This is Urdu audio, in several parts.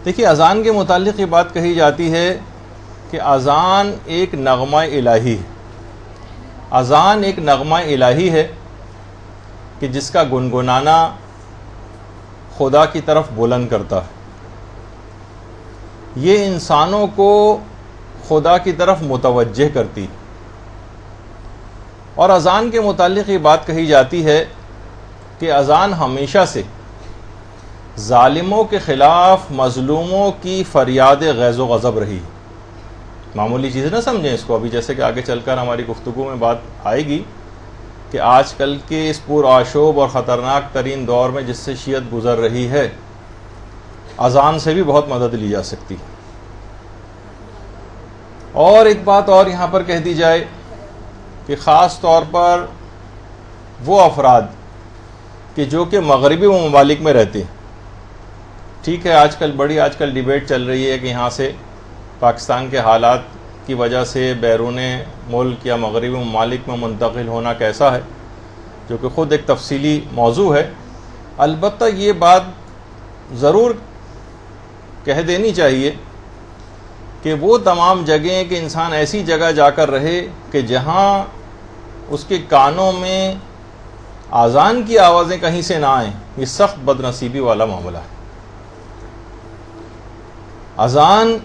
دیکھیے اذان کے متعلق یہ بات کہی جاتی ہے کہ اذان ایک نغمہ الہی ہے. اذان ایک نغمہ الہی ہے کہ جس کا گنگنانا خدا کی طرف بلند کرتا ہے. یہ انسانوں کو خدا کی طرف متوجہ کرتی. اور اذان کے متعلق یہ بات کہی جاتی ہے کہ اذان ہمیشہ سے ظالموں کے خلاف مظلوموں کی فریاد غیظ و غضب رہی. معمولی چیز نہ سمجھیں اس کو. ابھی جیسے کہ آگے چل کر ہماری گفتگو میں بات آئے گی کہ آج کل کے اس پر آشوب اور خطرناک ترین دور میں جس سے شیعت گزر رہی ہے، اذان سے بھی بہت مدد لی جا سکتی. اور ایک بات اور یہاں پر کہہ دی جائے کہ خاص طور پر وہ افراد کہ جو کہ مغربی ممالک میں رہتے ہیں. ٹھیک ہے، آج کل ڈیبیٹ چل رہی ہے کہ یہاں سے پاکستان کے حالات کی وجہ سے بیرون ملک یا مغربی ممالک میں منتقل ہونا کیسا ہے، جو کہ خود ایک تفصیلی موضوع ہے. البتہ یہ بات ضرور کہہ دینی چاہیے کہ وہ تمام جگہیں کہ انسان ایسی جگہ جا کر رہے کہ جہاں اس کے کانوں میں اذان کی آوازیں کہیں سے نہ آئیں، یہ سخت بد نصیبی والا معاملہ ہے. اذان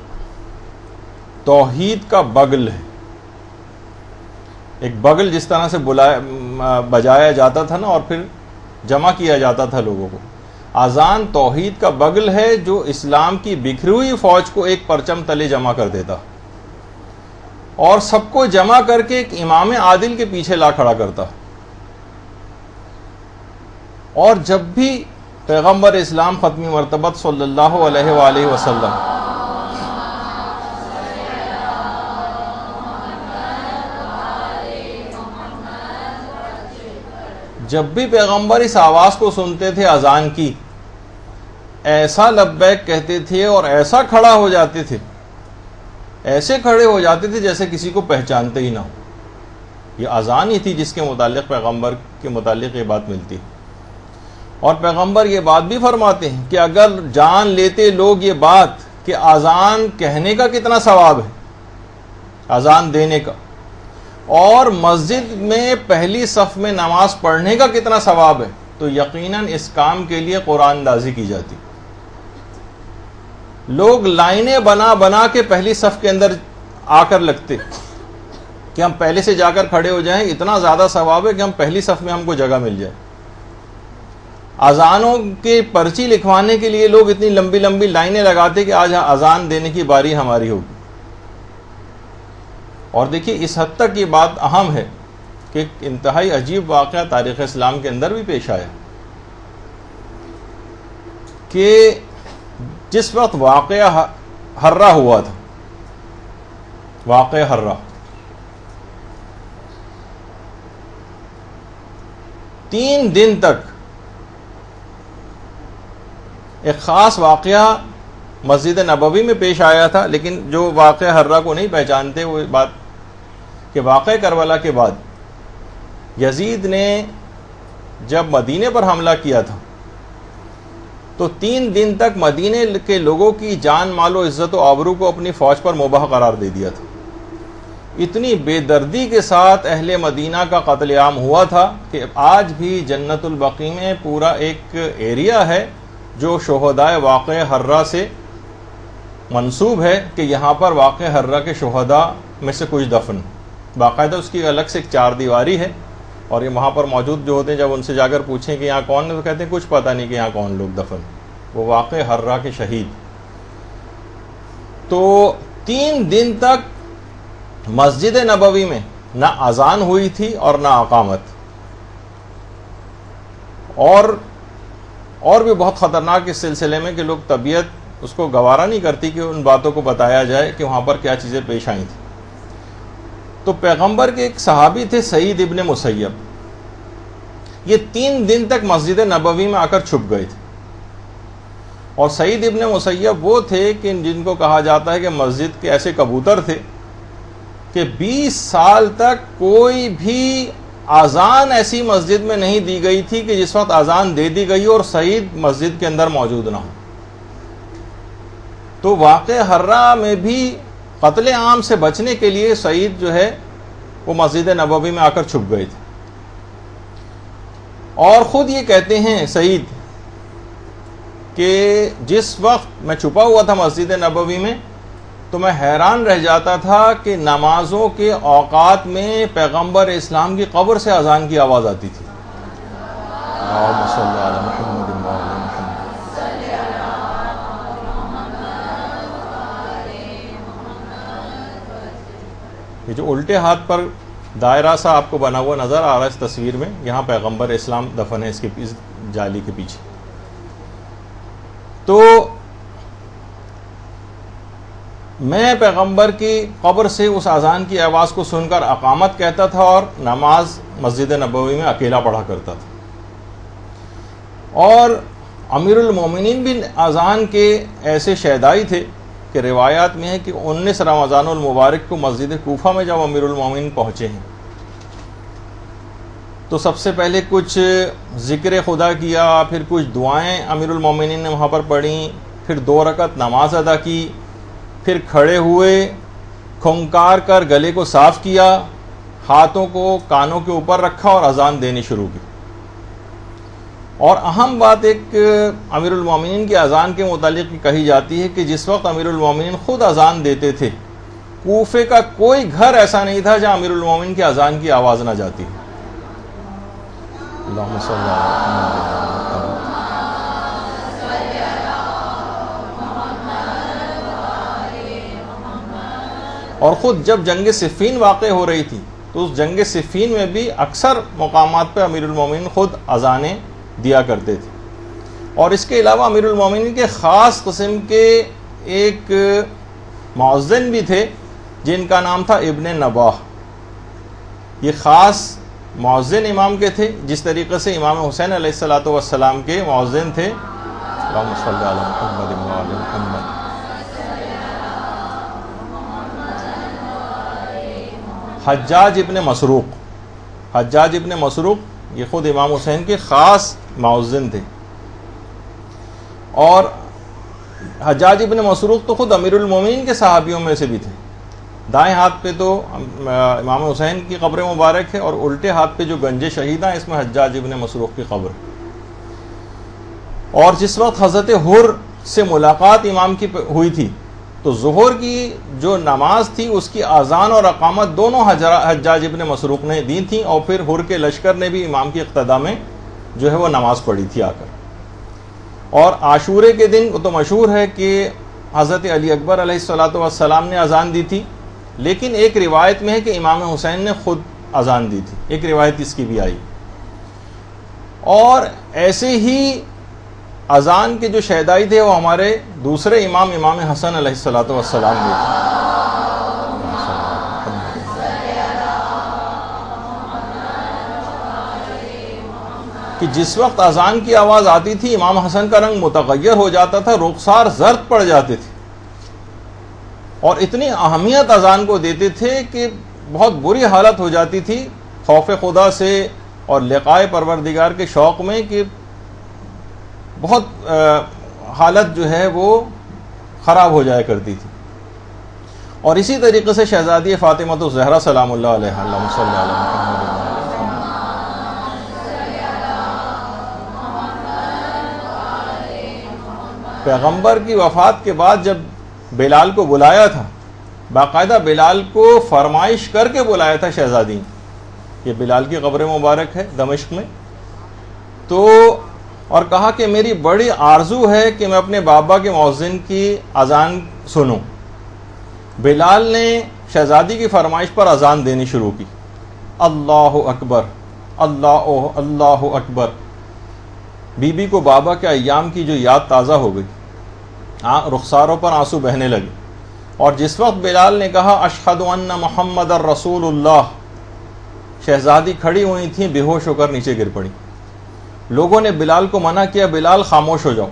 توحید کا بغل ہے. ایک بغل جس طرح سے بجایا جاتا تھا نا اور پھر جمع کیا جاتا تھا لوگوں کو، اذان توحید کا بغل ہے جو اسلام کی بکھری ہوئی فوج کو ایک پرچم تلے جمع کر دیتا اور سب کو جمع کر کے ایک امام عادل کے پیچھے لا کھڑا کرتا. اور جب بھی پیغمبر اسلام ختمی مرتبت صلی اللہ علیہ وآلہ وسلم جب بھی پیغمبر اس آواز کو سنتے تھے اذان کی، ایسا لبیک کہتے تھے اور ایسا کھڑا ہو جاتے تھے، ایسے کھڑے ہو جاتے تھے جیسے کسی کو پہچانتے ہی نہ ہو. یہ اذان ہی تھی جس کے متعلق پیغمبر کے متعلق یہ بات ملتی. اور پیغمبر یہ بات بھی فرماتے ہیں کہ اگر جان لیتے لوگ یہ بات کہ اذان کہنے کا کتنا ثواب ہے، اذان دینے کا، اور مسجد میں پہلی صف میں نماز پڑھنے کا کتنا ثواب ہے، تو یقیناً اس کام کے لیے قرآن اندازی کی جاتی. لوگ لائنیں بنا بنا کے پہلی صف کے اندر آ کر لگتے کہ ہم پہلے سے جا کر کھڑے ہو جائیں، اتنا زیادہ ثواب ہے کہ ہم پہلی صف میں ہم کو جگہ مل جائے. اذانوں کے پرچی لکھوانے کے لیے لوگ اتنی لمبی لمبی لائنیں لگاتے کہ آج اذان دینے کی باری ہماری ہوگی. اور دیکھیے اس حد تک یہ بات اہم ہے کہ ایک انتہائی عجیب واقعہ تاریخ اسلام کے اندر بھی پیش آیا کہ جس وقت واقعہ حرہ ہوا تھا، واقعہ حرہ، 3 دن تک ایک خاص واقعہ مسجد نبوی میں پیش آیا تھا. لیکن جو واقعہ حرہ کو نہیں پہچانتے وہ بات کہ واقعہ کربلا کے بعد یزید نے جب مدینے پر حملہ کیا تھا تو 3 دن تک مدینے کے لوگوں کی جان مال و عزت و آبرو کو اپنی فوج پر مباح قرار دے دیا تھا. اتنی بے دردی کے ساتھ اہل مدینہ کا قتل عام ہوا تھا کہ آج بھی جنت البقیع میں پورا ایک ایریا ہے جو شہدائے واقعہ حرہ سے منسوب ہے کہ یہاں پر واقعہ حرہ کے شہداء میں سے کچھ دفن، باقاعدہ اس کی الگ سے ایک 4 دیواری ہے. اور یہ وہاں پر موجود جو ہوتے ہیں جب ان سے جا کر پوچھیں کہ یہاں کون ہے تو کہتے ہیں کچھ پتہ نہیں کہ یہاں کون لوگ دفن، وہ واقعہ حرہ کے شہید. تو 3 دن تک مسجد نبوی میں نہ اذان ہوئی تھی اور نہ اقامت. اور بھی بہت خطرناک اس سلسلے میں کہ لوگ طبیعت اس کو گوارا نہیں کرتی کہ ان باتوں کو بتایا جائے کہ وہاں پر کیا چیزیں پیش آئی تھیں. تو پیغمبر کے ایک صحابی تھے سعید ابن مسیب، یہ 3 دن تک مسجد نبوی میں آ کر چھپ گئے تھے. اور سعید ابن مسیب وہ تھے کہ جن کو کہا جاتا ہے کہ مسجد کے ایسے کبوتر تھے کہ 20 سال تک کوئی بھی اذان ایسی مسجد میں نہیں دی گئی تھی کہ جس وقت اذان دے دی گئی اور سعید مسجد کے اندر موجود نہ ہو. تو واقع حرہ میں بھی قتل عام سے بچنے کے لیے سعید جو ہے وہ مسجد نبوی میں آ کر چھپ گئے تھے، اور خود یہ کہتے ہیں سعید کہ جس وقت میں چھپا ہوا تھا مسجد نبوی میں تو میں حیران رہ جاتا تھا کہ نمازوں کے اوقات میں پیغمبر اسلام کی قبر سے اذان کی آواز آتی تھی۔ اللہم صلی علی محمد و علی محمد۔ یہ جو الٹے ہاتھ پر دائرہ سا آپ کو بنا ہوا نظر آ رہا ہے اس تصویر میں، یہاں پیغمبر اسلام دفن ہے اس جالی کے پیچھے۔ تو میں پیغمبر کی قبر سے اس اذان کی آواز کو سن کر اقامت کہتا تھا اور نماز مسجد نبوی میں اکیلا پڑھا کرتا تھا، اور امیر المومنین بھی اذان کے ایسے شیدائی تھے کہ روایات میں ہے کہ 19 رمضان المبارک کو مسجد کوفہ میں جب امیر المومنین پہنچے ہیں تو سب سے پہلے کچھ ذکر خدا کیا، پھر کچھ دعائیں امیر المومنین نے وہاں پر پڑھیں، پھر 2 رکعت نماز ادا کی، پھر کھڑے ہوئے کھنکار کر گلے کو صاف کیا، ہاتھوں کو کانوں کے اوپر رکھا اور اذان دینی شروع کی۔ اور اہم بات ایک امیر المومنین کی اذان کے متعلق کہی جاتی ہے کہ جس وقت امیر المومنین خود اذان دیتے تھے کوفے کا کوئی گھر ایسا نہیں تھا جہاں امیر المومنین کی اذان کی آواز نہ جاتی۔ اللہم صلی علی محمد۔ اور خود جب جنگ صفین واقع ہو رہی تھی تو اس جنگ صفین میں بھی اکثر مقامات پہ امیر المومنین خود اذانیں دیا کرتے تھے، اور اس کے علاوہ امیر المومنین کے خاص قسم کے ایک مؤذن بھی تھے جن کا نام تھا ابن نباہ۔ یہ خاص مؤذن امام کے تھے، جس طریقے سے امام حسین علیہ السلام کے مؤذن تھے۔ اللہم صلی علی محمد و علی محمد۔ حجاج ابن مسروق یہ خود امام حسین کے خاص مؤذن تھے، اور حجاج ابن مسروق تو خود امیر المومنین کے صحابیوں میں سے بھی تھے۔ دائیں ہاتھ پہ تو امام حسین کی قبر مبارک ہے، اور الٹے ہاتھ پہ جو گنج شہیدہ ہیں اس میں حجاج ابن مسروق کی قبر۔ اور جس وقت حضرت حر سے ملاقات امام کی ہوئی تھی تو ظہر کی جو نماز تھی اس کی اذان اور اقامت دونوں حجاج ابن مسروق نے دی تھیں، اور پھر حر کے لشکر نے بھی امام کی اقتداء میں جو ہے وہ نماز پڑھی تھی آ کر۔ اور عاشورے کے دن وہ تو مشہور ہے کہ حضرت علی اکبر علیہ السلام نے اذان دی تھی، لیکن ایک روایت میں ہے کہ امام حسین نے خود اذان دی تھی، ایک روایت اس کی بھی آئی۔ اور ایسے ہی اذان کے جو شہدائی تھے وہ ہمارے دوسرے امام حسن علیہ السلام بھی تھے۔ کہ جس وقت اذان کی آواز آتی تھی امام حسن کا رنگ متغیر ہو جاتا تھا، رخسار زرد پڑ جاتے تھے، اور اتنی اہمیت اذان کو دیتے تھے کہ بہت بری حالت ہو جاتی تھی خوف خدا سے اور لقائے پروردگار کے شوق میں، کہ بہت حالت جو ہے وہ خراب ہو جایا کرتی تھی۔ اور اسی طریقے سے شہزادی فاطمہ الزہرا سلام اللہ علیہا، اللہم صلی علی محمد۔ پیغمبر کی وفات کے بعد جب بلال کو بلایا تھا، باقاعدہ بلال کو فرمائش کر کے بلایا تھا شہزادی، یہ بلال کی قبر مبارک ہے دمشق میں، تو اور کہا کہ میری بڑی آرزو ہے کہ میں اپنے بابا کے مؤذن کی اذان سنوں۔ بلال نے شہزادی کی فرمائش پر اذان دینی شروع کی، اللہ اکبر اللہ اکبر۔ بی بی کو بابا کے ایام کی جو یاد تازہ ہو گئی، رخساروں پر آنسو بہنے لگے، اور جس وقت بلال نے کہا اشہد ان محمد الرسول اللہ، شہزادی کھڑی ہوئی تھیں، بے ہوش ہو کر نیچے گر پڑی۔ لوگوں نے بلال کو منع کیا، بلال خاموش ہو جاؤ،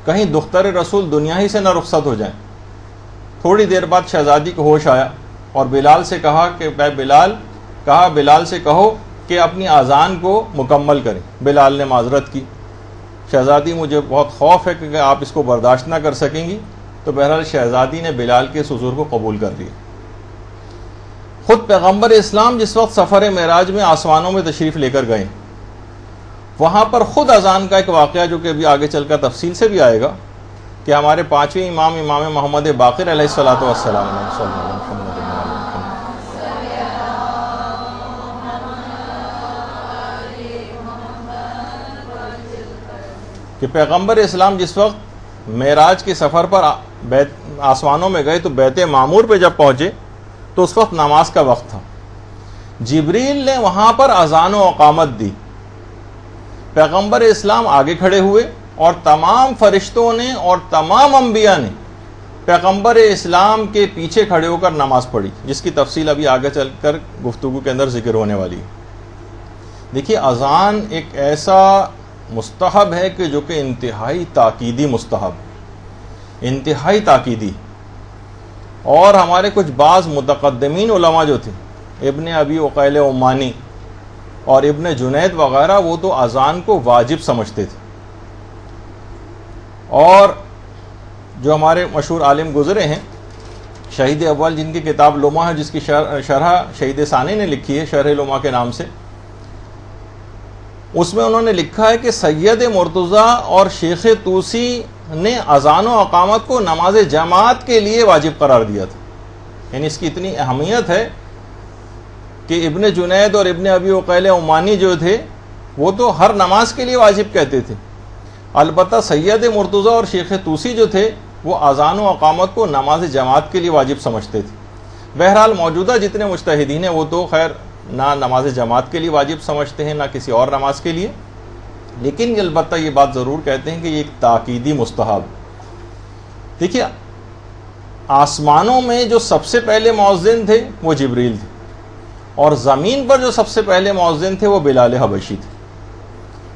کہیں دختر رسول دنیا ہی سے نہ رخصت ہو جائیں۔ تھوڑی دیر بعد شہزادی کو ہوش آیا اور بلال سے کہا کہ بلال سے کہو کہ اپنی اذان کو مکمل کریں۔ بلال نے معذرت کی، شہزادی مجھے بہت خوف ہے کہ آپ اس کو برداشت نہ کر سکیں گی، تو بہرحال شہزادی نے بلال کے اس حضور کو قبول کر لیا۔ خود پیغمبر اسلام جس وقت سفر معراج میں آسمانوں میں تشریف لے کر گئے، وہاں پر خود اذان کا ایک واقعہ جو کہ ابھی آگے چل کر تفصیل سے بھی آئے گا کہ ہمارے پانچویں امام محمد باقر علیہ الصلوۃ والسلام کہ پیغمبر اسلام جس وقت معراج کے سفر پر آسمانوں میں گئے تو بیت معمور پہ جب پہنچے تو اس وقت نماز کا وقت تھا۔ جبریل نے وہاں پر اذان و اقامت دی، پیغمبر اسلام آگے کھڑے ہوئے اور تمام فرشتوں نے اور تمام انبیاء نے پیغمبر اسلام کے پیچھے کھڑے ہو کر نماز پڑھی، جس کی تفصیل ابھی آگے چل کر گفتگو کے اندر ذکر ہونے والی ہے۔ دیکھیے اذان ایک ایسا مستحب ہے کہ جو کہ انتہائی تاکیدی مستحب، انتہائی تاکیدی، اور ہمارے کچھ بعض متقدمین علماء جو تھے، ابن ابی عقیل عمانی اور ابن جنید وغیرہ، وہ تو اذان کو واجب سمجھتے تھے، اور جو ہمارے مشہور عالم گزرے ہیں شہید اول، جن کی کتاب لمحہ ہے، جس کی شرح شہید ثانی نے لکھی ہے شرح لمحہ کے نام سے، اس میں انہوں نے لکھا ہے کہ سید مرتضیٰ اور شیخ طوسی نے اذان و اقامت کو نماز جماعت کے لیے واجب قرار دیا تھا۔ یعنی اس کی اتنی اہمیت ہے کہ ابن جنید اور ابن ابی عقیل عمانی جو تھے وہ تو ہر نماز کے لیے واجب کہتے تھے، البتہ سید مرتضیٰ اور شیخ طوسی جو تھے وہ اذان و اقامت کو نماز جماعت کے لیے واجب سمجھتے تھے۔ بہرحال موجودہ جتنے مجتہدین ہیں وہ تو خیر نہ نماز جماعت کے لیے واجب سمجھتے ہیں نہ کسی اور نماز کے لیے، لیکن البتہ یہ بات ضرور کہتے ہیں کہ یہ ایک تاکیدی مستحب۔ دیکھیے آسمانوں میں جو سب سے پہلے مؤذن تھے وہ جبریل تھے، اور زمین پر جو سب سے پہلے مؤذن تھے وہ بلال حبشی تھے،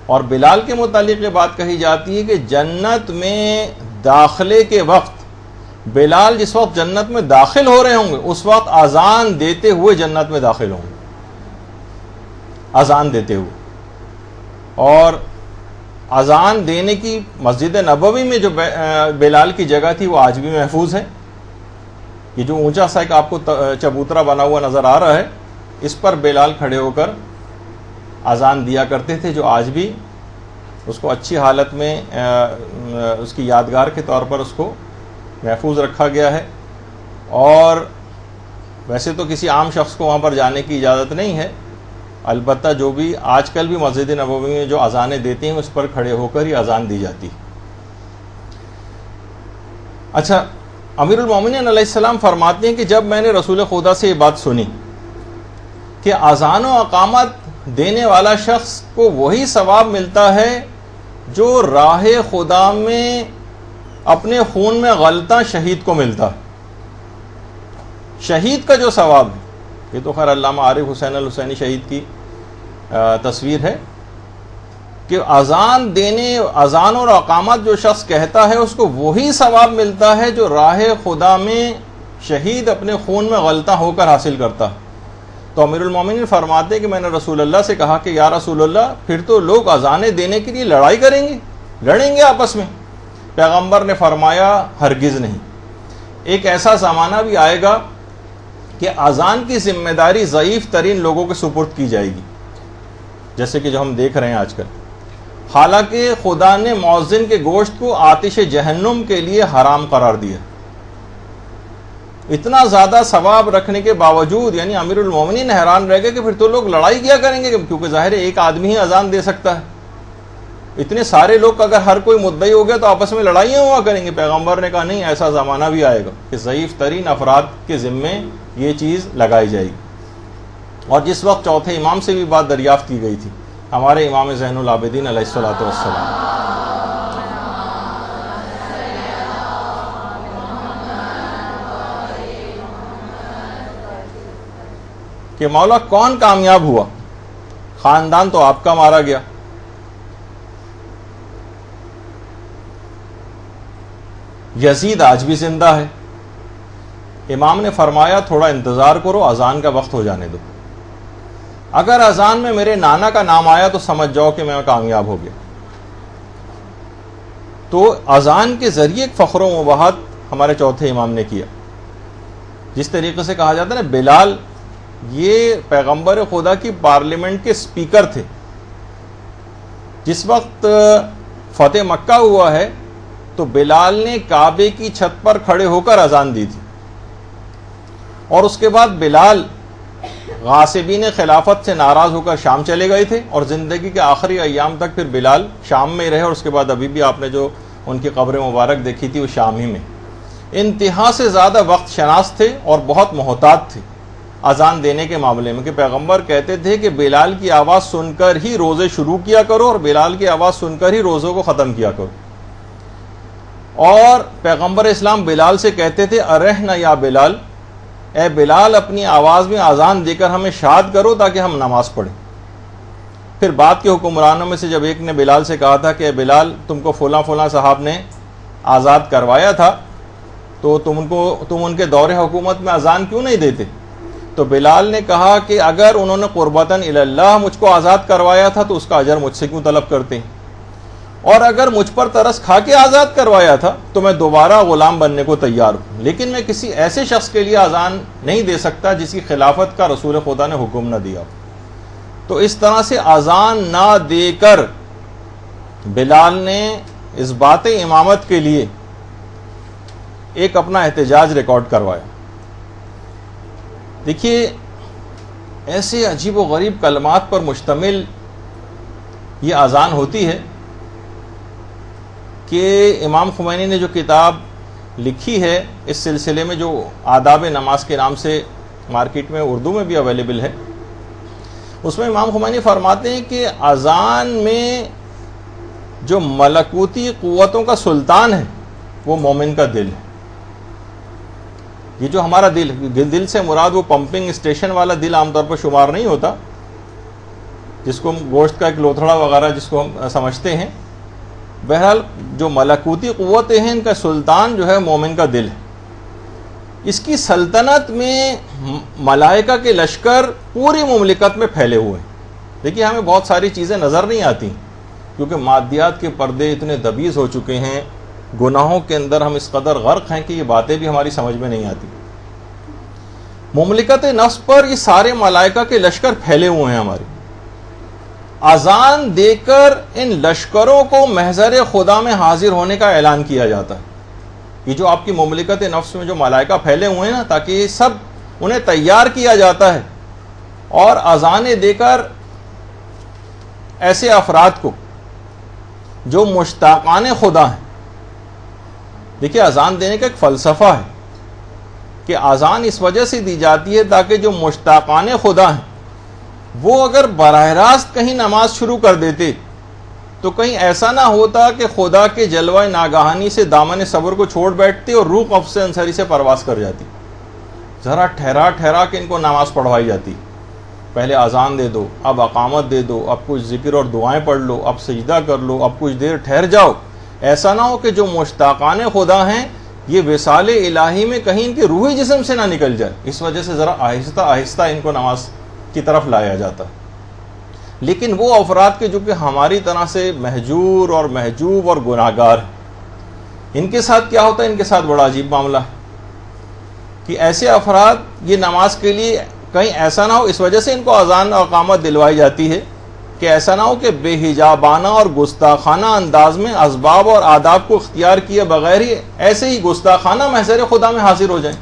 اور بلال کے متعلق یہ بات کہی جاتی ہے کہ جنت میں داخلے کے وقت بلال جس وقت جنت میں داخل ہو رہے ہوں گے اس وقت اذان دیتے ہوئے جنت میں داخل ہوں گے، اذان دیتے ہوئے۔ اور اذان دینے کی مسجد نبوی میں جو بلال کی جگہ تھی وہ آج بھی محفوظ ہے۔ یہ جو اونچا سا ایک آپ کو چبوترا بنا ہوا نظر آ رہا ہے، اس پر بلال کھڑے ہو کر اذان دیا کرتے تھے، جو آج بھی اس کو اچھی حالت میں اس کی یادگار کے طور پر اس کو محفوظ رکھا گیا ہے۔ اور ویسے تو کسی عام شخص کو وہاں پر جانے کی اجازت نہیں ہے، البتہ جو بھی آج کل بھی مسجد نبوی میں جو اذانیں دیتے ہیں اس پر کھڑے ہو کر ہی اذان دی جاتی ہے۔ اچھا، امیر المومنین علیہ السلام فرماتے ہیں کہ جب میں نے رسول خدا سے یہ بات سنی کہ اذان و اقامت دینے والا شخص کو وہی ثواب ملتا ہے جو راہ خدا میں اپنے خون میں غلطاں شہید کو ملتا ہے، شہید کا جو ثواب ہے، یہ تو خیر علامہ عارف حسین الحسینی شہید کی تصویر ہے کہ اذان اور اقامت جو شخص کہتا ہے اس کو وہی ثواب ملتا ہے جو راہ خدا میں شہید اپنے خون میں غلطاں ہو کر حاصل کرتا ہے۔ تو امیر المومنین فرماتے ہیں کہ میں نے رسول اللہ سے کہا کہ یا رسول اللہ، پھر تو لوگ اذانیں دینے کے لیے لڑائی کریں گے، لڑیں گے آپس میں؟ پیغمبر نے فرمایا ہرگز نہیں، ایک ایسا زمانہ بھی آئے گا کہ اذان کی ذمہ داری ضعیف ترین لوگوں کے سپرد کی جائے گی، جیسے کہ جو ہم دیکھ رہے ہیں آج کل۔ حالانکہ خدا نے مؤذن کے گوشت کو آتش جہنم کے لیے حرام قرار دیا، اتنا زیادہ ثواب رکھنے کے باوجود، یعنی امیر المومنین حیران رہ گئے کہ پھر تو لوگ لڑائی کیا کریں گے، کیونکہ ظاہر ہے ایک آدمی ہی اذان دے سکتا ہے، اتنے سارے لوگ اگر ہر کوئی مدعی ہو گیا تو آپس میں لڑائیاں ہوا کریں گے۔ پیغمبر نے کہا نہیں، ایسا زمانہ بھی آئے گا کہ ضعیف ترین افراد کے ذمے یہ چیز لگائی جائے گی۔ اور جس وقت چوتھے امام سے بھی بات دریافت کی گئی تھی، ہمارے امام زین العابدین علیہ الصلوۃ والسلام، کہ مولا کون کامیاب ہوا؟ خاندان تو آپ کا مارا گیا۔ یزید آج بھی زندہ ہے۔ امام نے فرمایا تھوڑا انتظار کرو، اذان کا وقت ہو جانے دو، اگر اذان میں میرے نانا کا نام آیا تو سمجھ جاؤ کہ میں کامیاب ہو گیا۔ تو اذان کے ذریعے فخر و مباحت ہمارے چوتھے امام نے کیا. جس طریقے سے کہا جاتا ہے نا بلال یہ پیغمبر خدا کی پارلیمنٹ کے سپیکر تھے. جس وقت فتح مکہ ہوا ہے تو بلال نے کعبے کی چھت پر کھڑے ہو کر اذان دی تھی، اور اس کے بعد بلال غاصبین خلافت سے ناراض ہو کر شام چلے گئے تھے، اور زندگی کے آخری ایام تک پھر بلال شام میں ہی رہے، اور اس کے بعد ابھی بھی آپ نے جو ان کی قبر مبارک دیکھی تھی وہ شام ہی میں. انتہا سے زیادہ وقت شناس تھے اور بہت محتاط تھے اذان دینے کے معاملے میں، کہ پیغمبر کہتے تھے کہ بلال کی آواز سن کر ہی روزے شروع کیا کرو اور بلال کی آواز سن کر ہی روزوں کو ختم کیا کرو. اور پیغمبر اسلام بلال سے کہتے تھے ارحنا یا بلال، اے بلال اپنی آواز میں اذان دے کر ہمیں شاد کرو تاکہ ہم نماز پڑھیں. پھر بعد کے حکمرانوں میں سے جب ایک نے بلال سے کہا تھا کہ اے بلال تم کو فلاں فلاں صاحب نے آزاد کروایا تھا تو تم ان کے دور حکومت میں اذان کیوں نہیں دیتے؟ تو بلال نے کہا کہ اگر انہوں نے قربتاً الی اللہ مجھ کو آزاد کروایا تھا تو اس کا اجر مجھ سے کیوں طلب کرتے ہیں، اور اگر مجھ پر ترس کھا کے آزاد کروایا تھا تو میں دوبارہ غلام بننے کو تیار ہوں، لیکن میں کسی ایسے شخص کے لیے اذان نہیں دے سکتا جس کی خلافت کا رسول خدا نے حکم نہ دیا. تو اس طرح سے اذان نہ دے کر بلال نے اس بات امامت کے لیے ایک اپنا احتجاج ریکارڈ کروایا. دیکھیے ایسے عجیب و غریب کلمات پر مشتمل یہ اذان ہوتی ہے کہ امام خمینی نے جو کتاب لکھی ہے اس سلسلے میں، جو آداب نماز کے نام سے مارکیٹ میں اردو میں بھی اویلیبل ہے، اس میں امام خمینی فرماتے ہیں کہ اذان میں جو ملکوتی قوتوں کا سلطان ہے وہ مومن کا دل ہے. یہ جو ہمارا دل سے مراد وہ پمپنگ اسٹیشن والا دل عام طور پر شمار نہیں ہوتا، جس کو ہم گوشت کا ایک لوتھڑا وغیرہ جس کو ہم سمجھتے ہیں. بہرحال جو ملکوتی قوتیں ہیں ان کا سلطان جو ہے مومن کا دل ہے. اس کی سلطنت میں ملائکہ کے لشکر پوری مملکت میں پھیلے ہوئے ہیں. دیکھیے ہمیں بہت ساری چیزیں نظر نہیں آتی کیونکہ مادیات کے پردے اتنے دبیز ہو چکے ہیں، گناہوں کے اندر ہم اس قدر غرق ہیں کہ یہ باتیں بھی ہماری سمجھ میں نہیں آتی. مملکت نفس پر یہ سارے ملائکہ کے لشکر پھیلے ہوئے ہیں ہماری. اذان دے کر ان لشکروں کو محضر خدا میں حاضر ہونے کا اعلان کیا جاتا ہے. یہ جو آپ کی مملکت نفس میں جو ملائکہ پھیلے ہوئے ہیں نا، تاکہ یہ سب انہیں تیار کیا جاتا ہے اور اذانیں دے کر ایسے افراد کو جو مشتاقان خدا ہیں. دیکھیے اذان دینے کا ایک فلسفہ ہے کہ اذان اس وجہ سے دی جاتی ہے تاکہ جو مشتاقان خدا ہیں وہ اگر براہ راست کہیں نماز شروع کر دیتے تو کہیں ایسا نہ ہوتا کہ خدا کے جلوہ ناگہانی سے دامن صبر کو چھوڑ بیٹھتے اور روح قفس انصری سے پرواز کر جاتی. ذرا ٹھہرا کے ان کو نماز پڑھوائی جاتی. پہلے اذان دے دو، اب اقامت دے دو، اب کچھ ذکر اور دعائیں پڑھ لو، اب سجدہ کر لو، اب کچھ دیر ٹھہر جاؤ. ایسا نہ ہو کہ جو مشتاقان خدا ہیں یہ وصال الہی میں کہیں ان کے روحی جسم سے نہ نکل جائے. اس وجہ سے ذرا آہستہ آہستہ ان کو نماز کی طرف لایا جاتا ہے. لیکن وہ افراد کے جو کہ ہماری طرح سے مہجور اور محجوب اور گناہگار ہیں، ان کے ساتھ کیا ہوتا ہے؟ ان کے ساتھ بڑا عجیب معاملہ ہے کہ ایسے افراد یہ نماز کے لیے کہیں ایسا نہ ہو، اس وجہ سے ان کو اذان اور اقامت دلوائی جاتی ہے کہ ایسا نہ ہو کہ بے حجابانہ اور گستاخانہ انداز میں اسباب اور آداب کو اختیار کیے بغیر ہی ایسے ہی گستاخانہ محضر خدا میں حاضر ہو جائیں.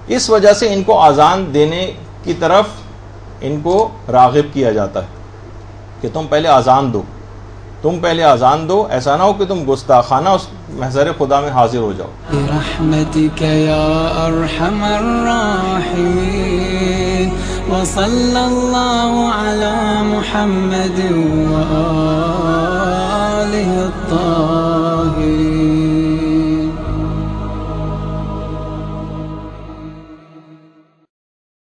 اس وجہ سے ان کو اذان دینے کی طرف ان کو راغب کیا جاتا ہے کہ تم پہلے اذان دو، ایسا نہ ہو کہ تم گستاخانہ اس محضر خدا میں حاضر ہو جاؤ. برحمتک یا ارحم الراحمین وصلی اللہ علی محمد و